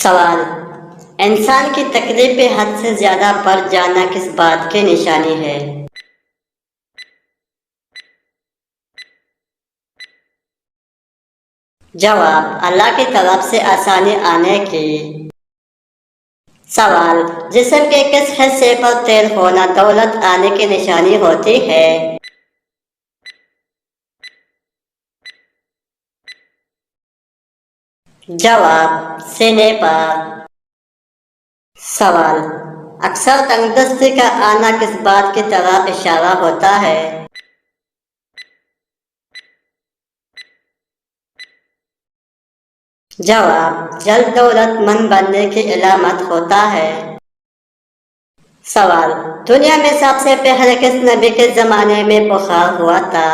سوال: انسان کی تکلیف پہ حد سے زیادہ بڑھ جانا کس بات کی نشانی ہے؟ جواب: اللہ کی طرف سے آسانی آنے کی۔ سوال: جسم کے کس حصے پر تیل ہونا دولت آنے کی نشانی ہوتی ہے؟ جواب: سینے پر۔ سوال: اکثر تنگدستی کا آنا کس بات کی طرف اشارہ ہوتا ہے؟ جواب: جلد دولت مند بننے کی علامت ہوتا ہے۔ سوال: دنیا میں سب سے پہلے کس نبی کے زمانے میں بخار ہوا تھا؟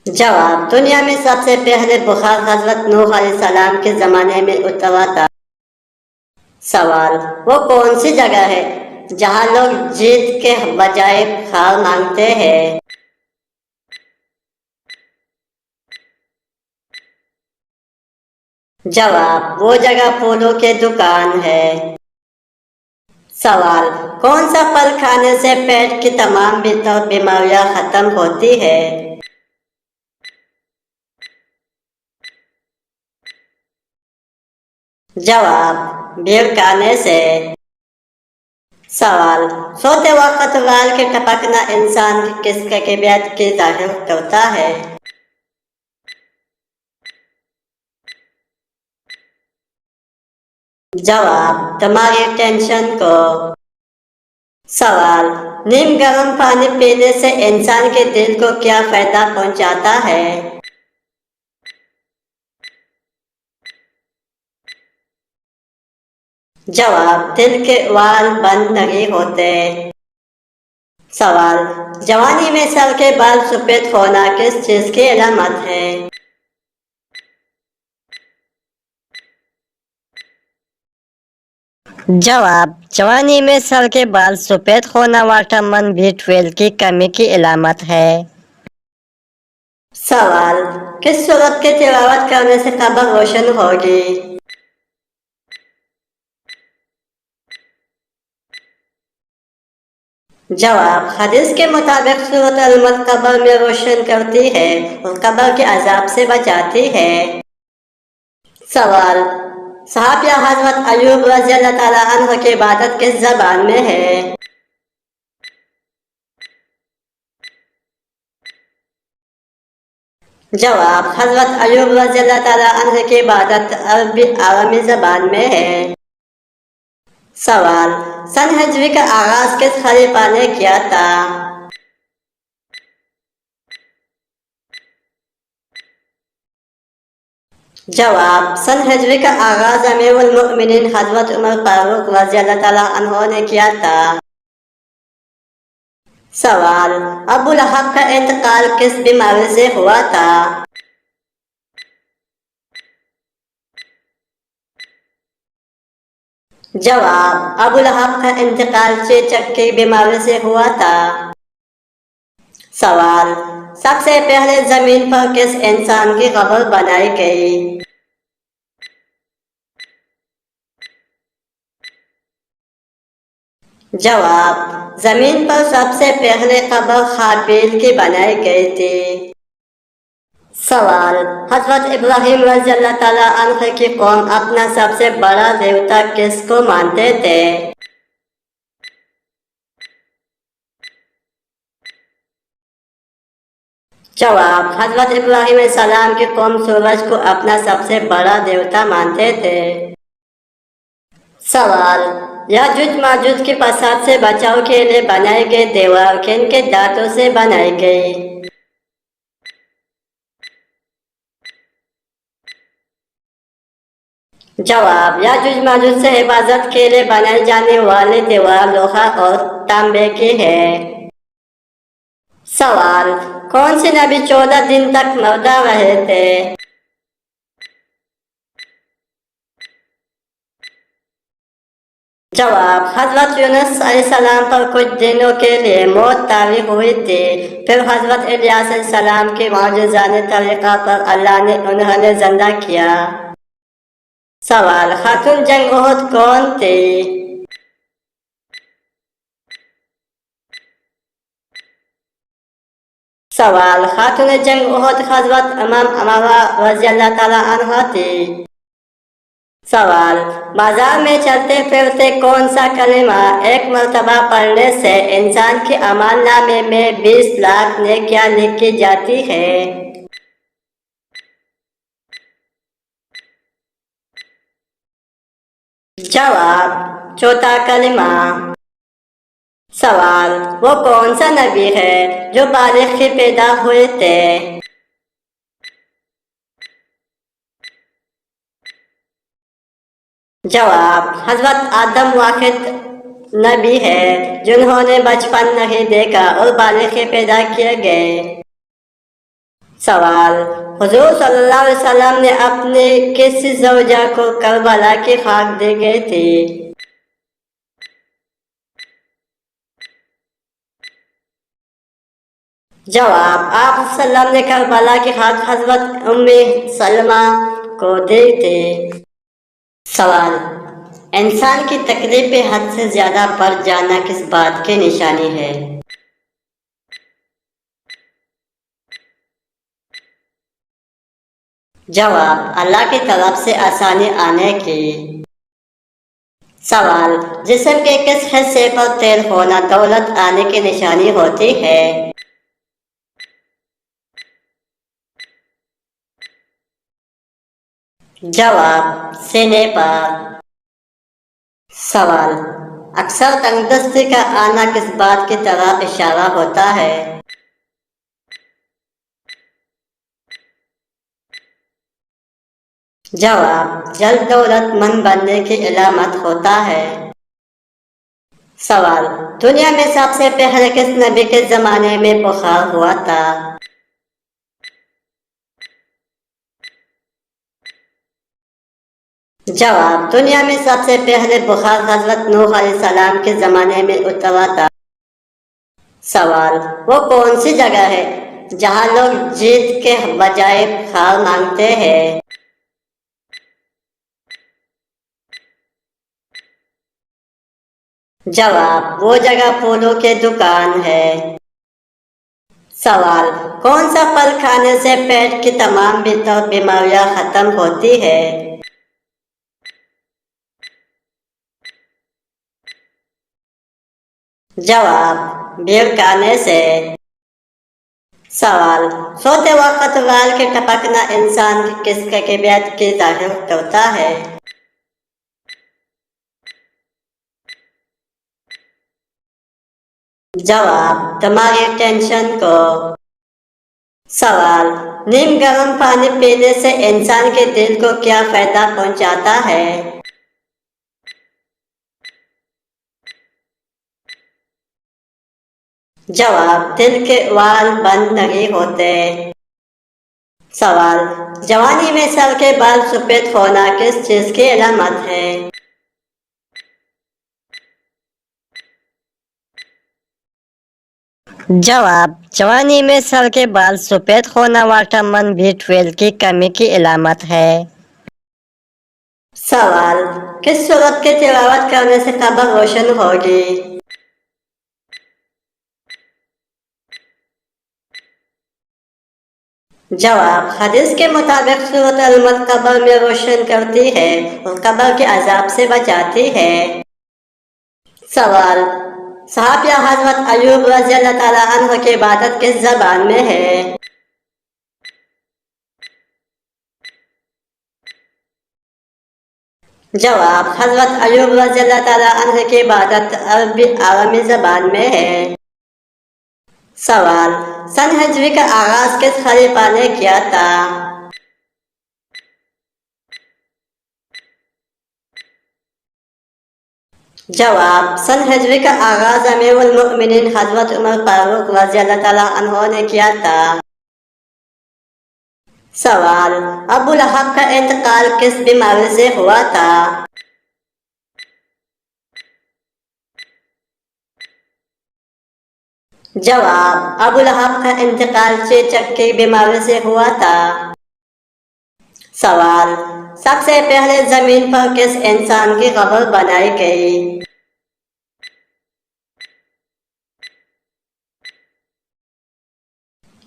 جواب: دنیا میں سب سے پہلے بخار حضرت نوح علیہ السلام کے زمانے میں اترا تھا۔ سوال: وہ کون سی جگہ ہے جہاں لوگ جیت کے بجائے ہار مانگتے ہیں؟ جواب: وہ جگہ پھولوں کی دکان ہے۔ سوال: کون سا پھل کھانے سے پیٹ کی تمام بیماریاں ختم ہوتی ہے؟ جواب: بیل کھانے سے۔ سوال: سوتے وقت وال کے ٹپکنا انسان کی کس کیفیت کی ظاہر کرتا ہے؟ جواب: دماغی ٹینشن کو۔ سوال: نیم گرم پانی پینے سے انسان کے دل کو کیا فائدہ پہنچاتا ہے؟ جواب: دل کے وال بند نہیں ہوتے۔ سوال: جوانی میں سر کے بال سفید ہونا کس چیز کی علامت ہے؟ جواب: جوانی میں سر کے بال سفید ہونا وٹامن B12 کی کمی کی علامت ہے۔ سوال: کس سورت کی تلاوت کرنے سے قبر روشن ہوگی؟ جواب: حدیث کے مطابق سورۃ الملک قبر میں روشن کرتی ہے اور قبر کے عذاب سے بچاتی ہے۔ سوال: صحابہ حضرت ایوب رضی اللہ تعالیٰ عنہ کی عبادت کس زبان میں ہے؟ جواب: حضرت ایوب رضی اللہ تعالیٰ عنہ کی عبادت عربی زبان میں ہے۔ سوال: سن ہجری کا آغاز کس خلیفہ نے کیا تھا؟ جواب: سن ہجری کا آغاز امیر المؤمنین حضرت عمر فاروق رضی اللہ تعالیٰ عنہ نے کیا تھا۔ سوال: ابو لہب کا انتقال کس بیماری سے ہوا تھا؟ جواب: ابو لہب کا انتقال چیچک کی بیماری سے ہوا تھا۔ سوال: سب سے پہلے زمین پر کس انسان کی قبر بنائی گئی؟ جواب: زمین پر سب سے پہلے قبر قابیل کی بنائی گئی تھی۔ سوال: حضرت ابراہیم رضی اللہ تعالیٰ عنہ کی قوم اپنا سب سے بڑا دیوتا کس کو مانتے تھے؟ جواب: حضرت ابراہیم علیہ السلام کی قوم سورج کو اپنا سب سے بڑا دیوتا مانتے تھے۔ سوال: یاجوج ماجوج کے فساد سے بچاؤ کے لیے بنائی گئی دیوار کن کے دھاتوں سے بنائی گئی؟ جواب: یاجوج ماجوج سے حفاظت کے لیے بنائی جانے والی دیوار لوہا اور تانبے کی ہے۔ سوال: کون سے نبی 14 دن تک مردہ رہے تھے؟ जवाब: हजरत यूनुस अलैहिस्सलाम पर कुछ दिनों के लिए मौत तारी हुई थी, फिर हजरत इलियास अलैहिस्सलाम की मौजूदाने तरीका पर अल्लाह ने उन्हें जिंदा किया। सवाल: खातून जंग उहद कौन थी? सवाल: खातून जंग उहद हजरत इमाम अमारा रज़ियल्लाहु ताला अन्हा थी। सवाल: बाजार में चलते फिरते कौन सा कलिमा एक मर्तबा पढ़ने से इंसान के अमालनामे में 20 लाख नेकियां लिखी जाती है? जवाब: चौथा कलिमा। सवाल: वो कौन सा नबी है जो बालिग ही पैदा हुए थे? जवाब: हजरत आदम वाहिद नबी है जिन्होंने बचपन नहीं देखा और बालिग पैदा किए गए। सवाल: हुजूर सल्लल्लाहु अलैहि वसल्लम ने अपनी किस ज़ौजा को करबला की खाक दी गई थी? जवाब: आप सल्लम ने करबला की खाक हजरत उम्मे सलमा को दी थी। सवाल: इंसान की तकलीफ पे हद से ज्यादा बढ़ जाना किस बात की निशानी है? जवाब: अल्लाह की तरफ से आसानी आने की। सवाल: जिस्म के किस हिस्से पर तेल होना दौलत आने की निशानी होती है? जवाब: सीने पर। सवाल: अक्सर तंगदस्ती का आना किस बात की तरह इशारा होता है? जवाब: जल्द दौलतमंद बनने की इलामत होता है। सवाल: दुनिया में सबसे पहले किस नबी के जमाने में बुखार हुआ था? जवाब: दुनिया में सबसे पहले बुखार हजरत नूह अलैहिस्सलाम के जमाने में उतरा था। सवाल: वो कौन सी जगह है जहां लोग जीत के बजाय हार मांगते हैं? जवाब: वो जगह फूलों की दुकान है। सवाल: कौन सा फल खाने से पेट की तमाम बीमारियां खत्म होती है? जवाब: बेर खाने से। सवाल: सोते वक्त वाल के टपकना इंसान की किस कैफियत की जाहिर करता है? जवाब: दिमागी टेंशन को। सवाल: नीम गर्म पानी पीने से इंसान के दिल को क्या फायदा पहुंचाता है? जवाब: दिल के वाल बंद नहीं होते। सवाल: जवानी में सर के बाल सफेद होना किस चीज की अलामत है? जवाब: जवानी में सर के बाल सफेद होना विटामिन B12 की कमी की अलामत है। सवाल: किस सूरत की तिलावत करने से कब्र रोशन होगी? जवाब: हदीस के मुताबिक सूरत अल-मुल्क कब्र में रोशन करती है और कब्र के अजाब से बचाती है। सवाल: सहाबिया हजरत अयूब रज़ियल्लाहु ताला अन्हु की इबादत किस जबान में है? जवाब: हजरत अयूब रज़ियल्लाहु ताला अन्हु की इबादत अरबी जबान में है। सवाल: सन हिजरी का आगाज किस खलीफा ने किया था? जवाब: सन हिजरी का आगाज अमीरुल मोमिनीन हजरत उमर फारूक रज़ियल्लाहु ताला अन्हु ने किया था। सवाल: अबू लहब का इंतकाल किस बीमारी से हुआ था? जवाब: अबू लहब का इंतकाल चेचक की बीमारी से हुआ था। सवाल: सबसे पहले जमीन पर किस इंसान की कब्र बनाई गई?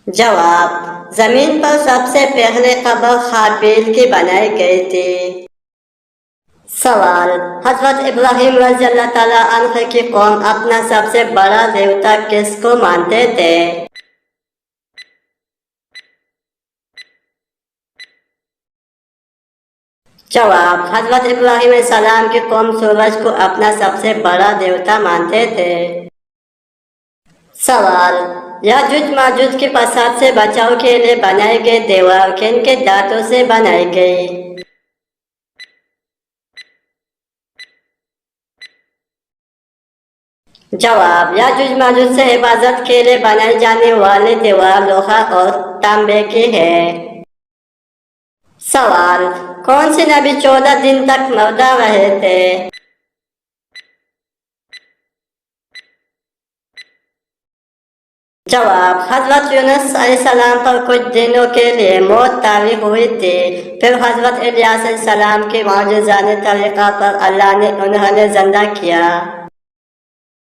जवाब: जमीन पर सबसे पहले कब्र हाबील की बनाई गई थी। सवाल: हजरत इब्राहिम रज़ियल्लाहु ताला अन्हु की कौम अपना सबसे बड़ा देवता किसको मानते थे? जवाब: हजरत इब्राहिम सलाम की कौम सूरज को अपना सबसे बड़ा देवता मानते थे। सवाल: याजुज माजुज के फसाद से बचाव के लिए बनाई गई दीवार किन के दांतों से बनाई गई? जवाब: याजुज माजुज से हिफाजत के लिए बनाई जाने वाली दीवार लोहा और तांबे की है। सवाल: कौन से नबी 14 दिन तक मर्दा रहे थे? जवाब: हजरत यूनुस अलैहिस्सलाम पर कुछ दिनों के लिए मौत तारी हुई थी, फिर हजरत इलियास अलैहिस्सलाम की मौजूजाने तरीका पर अल्लाह ने उन्हें जिंदा किया।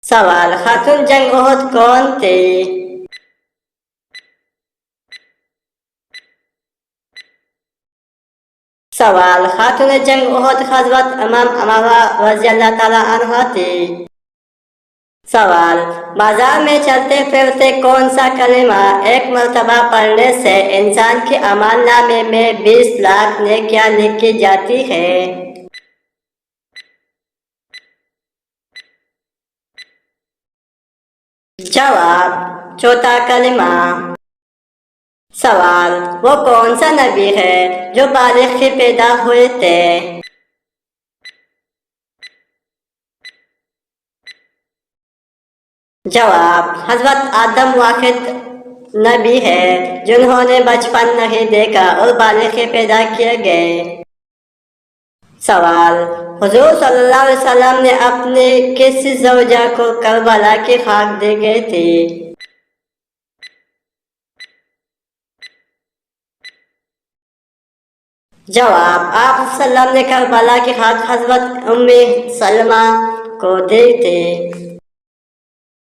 सवाल: खातून जंग उहद कौन थी? सवाल: खातून जंग उहद हजरत इमाम अमारा रज़ियल्लाहु ताला अन्हा थी। सवाल: बाजार में चलते फिरते कौन सा कलिमा एक मर्तबा पढ़ने से इंसान के अमाल नामे में 20 लाख नेकियां लिखी जाती है? जवाब: चौथा कलिमा। सवाल: वो कौन सा नबी है जो बालिग ही पैदा हुए थे? जवाब: हजरत आदम वाहिद नबी है जिन्होंने बचपन नहीं देखा और बालिग ही पैदा किए गए। सवाल: हुजूर सल्लल्लाहु अलैहि वसल्लम ने अपनी किस ज़ौजा को करबला की खाक दी गई थी? जवाब: आप सल्लम ने करबला की खाक हजरत उम्मे सलमा को दी थी।